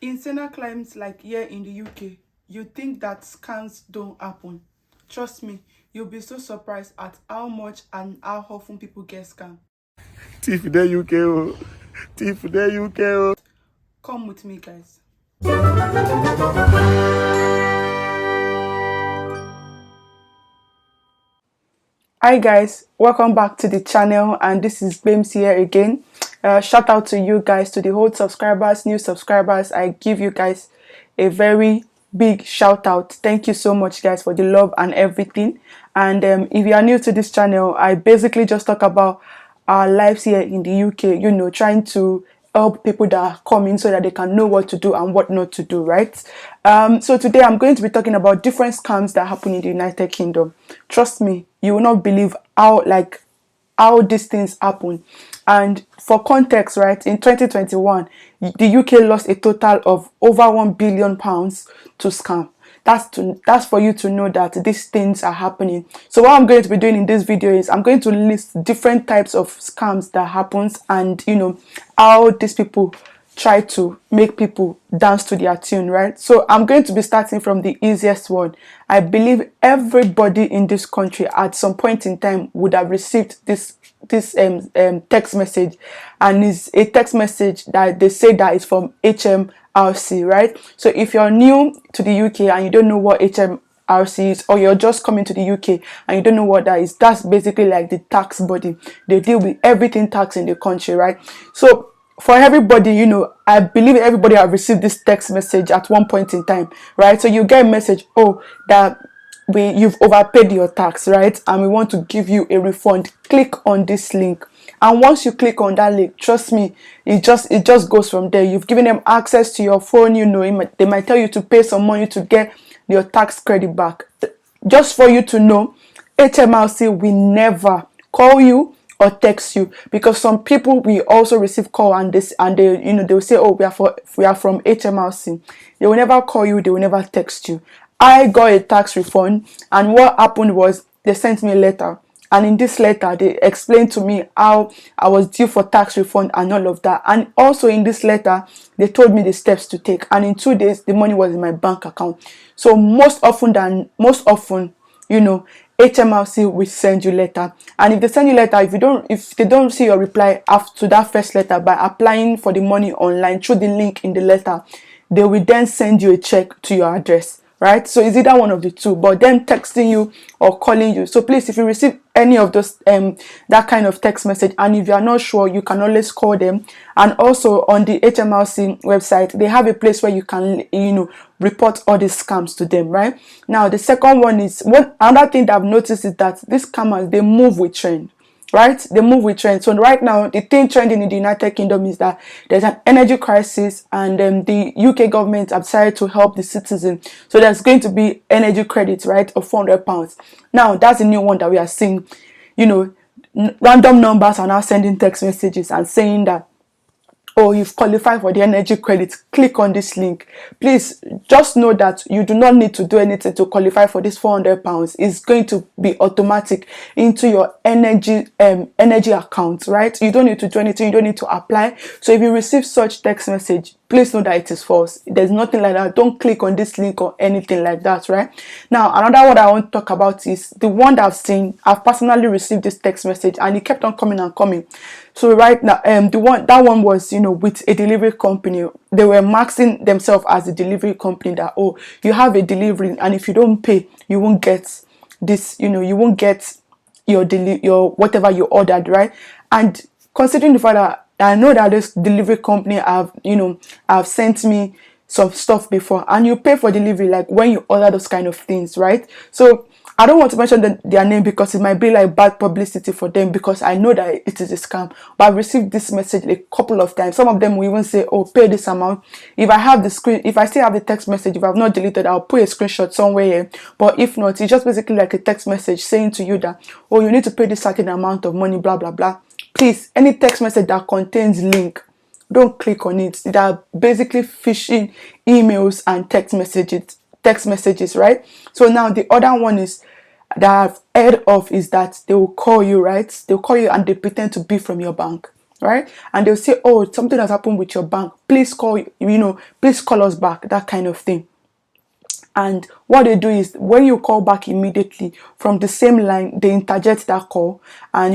In Sena climes like here in the UK, you think that scams don't happen. Trust me, you'll be so surprised at how much and how often people get scammed. Thief there UK, oh. Thief there UK, oh. Come with me, guys. Hi guys, welcome back to the channel, and this is Bames here again. Shout out to you guys, to the old subscribers, new subscribers. I give you guys a very big shout out. Thank you so much guys for the love and everything. And if you are new to this channel, I basically just talk about our lives here in the UK, you know, trying to help people that are coming so that they can know what to do and what not to do, right? So today I'm going to be talking about different scams that happen in the United Kingdom. Trust me, you will not believe how these things happen. And for context, right, in 2021 the UK lost a total of over £1 billion to scam. That's for you to know that these things are happening. So what I'm going to be doing in this video is I'm going to list different types of scams that happens, and you know how these people try to make people dance to their tune, right? So I'm going to be starting from the easiest one. I believe everybody in this country at some point in time would have received this text message, and it's a text message that they say that is from HMRC, right? So if you're new to the UK and you don't know what HMRC is, or you're just coming to the UK and you don't know what that is, that's basically like the tax body. They deal with everything tax in the country, right? So for everybody, you know, I believe everybody have received this text message at one point in time, right? So you get a message, oh, that you've overpaid your tax, right, and we want to give you a refund. Click on this link, and once you click on that link, trust me, it just goes from there. You've given them access to your phone, you know, they might tell you to pay some money to get your tax credit back. Just for you to know, HMRC will never call you or text you, because some people will also receive call and they you know, they will say, oh, we are from HMRC. They will never call you, they will never text you. I got a tax refund, and what happened was they sent me a letter, and in this letter they explained to me how I was due for tax refund and all of that. And also in this letter they told me the steps to take, and in 2 days the money was in my bank account. So most often, you know, HMRC will send you letter, and if they send you letter, if they don't see your reply after that first letter by applying for the money online through the link in the letter, they will then send you a check to your address, right? So it's either one of the two, but them texting you or calling you. So please, if you receive any of those that kind of text message, and if you are not sure, you can always call them. And also on the HMRC website, they have a place where you can, you know, report all these scams to them, right? Now the second one is, another thing that I've noticed is that these scammers, they move with trend. Right, they move with trend. So right now the thing trending in the United Kingdom is that there's an energy crisis, and the UK government have decided to help the citizen. So there's going to be energy credits, right, of £400. Now that's a new one that we are seeing. You know, random numbers are now sending text messages and saying that, oh, you've qualified for the energy credit, click on this link. Please just know that you do not need to do anything to qualify for this £400. It's going to be automatic into your energy account, right? You don't need to do anything, you don't need to apply. So if you receive such text message, please know that it is false. There's nothing like that. Don't click on this link or anything like that, right? Now another one I want to talk about is the one that I've personally received this text message, and it kept on coming and coming. So right now that one was, you know, with a delivery company. They were marking themselves as a delivery company, that, oh, you have a delivery, and if you don't pay, you won't get this, you know, you won't get your whatever you ordered, right? And considering the fact that I know that this delivery company have sent me some stuff before, and you pay for delivery like when you order those kind of things, right? So I don't want to mention their name because it might be like bad publicity for them, because I know that it is a scam. But I've received this message a couple of times. Some of them will even say, oh, pay this amount. If I still have the text message, if I've not deleted, I'll put a screenshot somewhere here. But if not, it's just basically like a text message saying to you that, oh, you need to pay this certain amount of money, blah blah blah. Please, any text message that contains link, don't click on it. They are basically phishing emails and text messages, right? So now the other one is that I've heard of is that they will call you, right? They'll call you and they pretend to be from your bank. right? And they'll say, oh, something has happened with your bank, please call, please call us back, that kind of thing. And what they do is when you call back immediately from the same line, they interject that call, and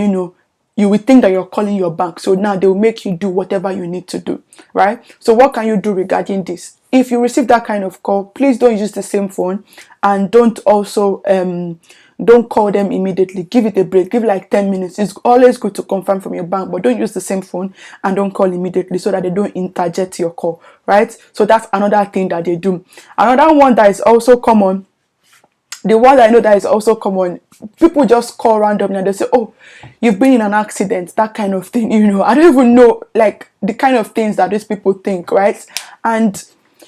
you will think that you're calling your bank. So now they will make you do whatever you need to do, right? So what can you do regarding this? If you receive that kind of call, please don't use the same phone, and don't call them immediately. Give it a break. Give like 10 minutes. It's always good to confirm from your bank, but don't use the same phone and don't call immediately so that they don't interject your call, right? So that's another thing that they do. Another one that is also common, the one I know that is also common, people just call randomly and they say, oh, you've been in an accident, that kind of thing. I don't even know, like, the kind of things that these people think, right? And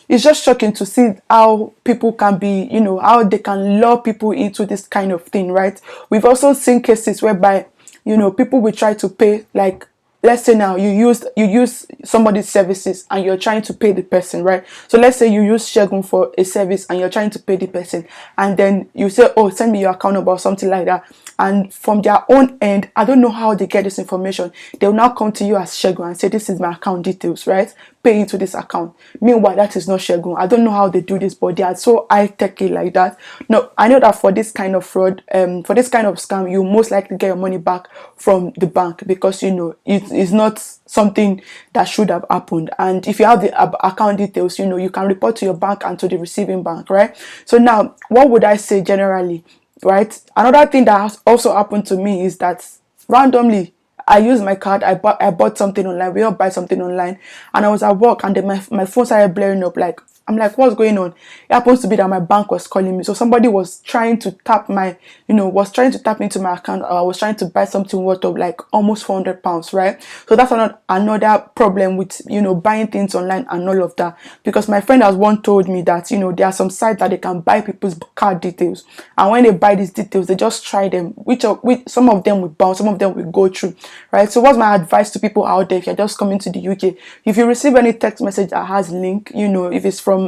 it's just shocking to see how people can be, how they can lure people into this kind of thing, right? We've also seen cases whereby, people will try to pay, like, let's say now you use somebody's services and you're trying to pay the person, right? So let's say you use Shegun for a service and you're trying to pay the person, and then you say, oh, send me your account number or something like that. And from their own end, I don't know how they get this information. They'll now come to you as Shegun and say, this is my account details, right? Pay into this account. Meanwhile, that is not Shegun. I don't know how they do this, but they are so high-techy like that. No, I know that for this kind of fraud, for this kind of scam, you most likely get your money back from the bank, because it is not something that should have happened. And if you have the account details, you can report to your bank and to the receiving bank, right? So now, what would I say generally, right? Another thing that has also happened to me is that randomly I used my card. I bought something online. We all buy something online, and I was at work, and then my phone started blaring up. Like, I'm like, what's going on? It happens to be that my bank was calling me. So somebody was trying to tap into my account. I was trying to buy something worth of like almost £400, right? So that's another problem with, buying things online and all of that. Because my friend has one told me that, there are some sites that they can buy people's card details. And when they buy these details, they just try them. Which some of them will bounce, some of them will go through, right? So what's my advice to people out there if you're just coming to the UK? If you receive any text message that has link, if it's from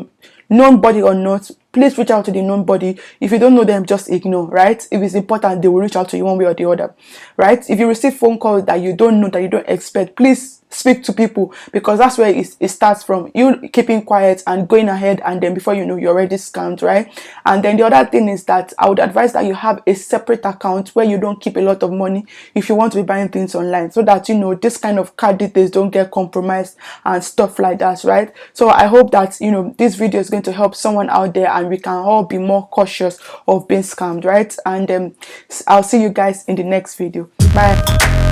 known body or not, please reach out to the known body. If you don't know them, just ignore, right? If it's important, they will reach out to you one way or the other, right? If you receive phone calls that you don't know, that you don't expect, please speak to people, because that's where it starts from. You keeping quiet and going ahead, and then before you know, you're already scammed, right? And then the other thing is that I would advise that you have a separate account where you don't keep a lot of money if you want to be buying things online, so that this kind of card details don't get compromised and stuff like that, right? So I hope that this video is going to help someone out there, and we can all be more cautious of being scammed, right? And I'll see you guys in the next video. Bye.